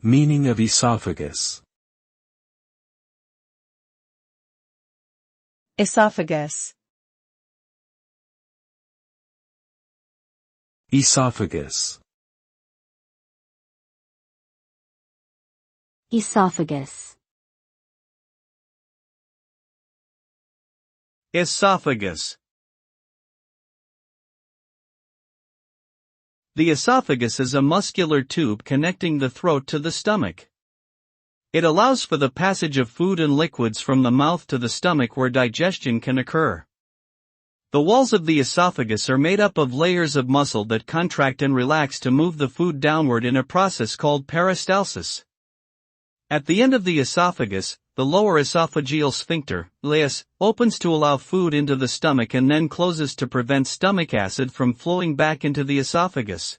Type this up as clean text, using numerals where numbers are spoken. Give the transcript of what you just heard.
Meaning of esophagus. Esophagus. Esophagus. Esophagus. Esophagus. The esophagus is a muscular tube connecting the throat to the stomach. It allows for the passage of food and liquids from the mouth to the stomach where digestion can occur. The walls of the esophagus are made up of layers of muscle that contract and relax to move the food downward in a process called peristalsis. At the end of the esophagus, the lower esophageal sphincter, ileus, opens to allow food into the stomach and then closes to prevent stomach acid from flowing back into the esophagus.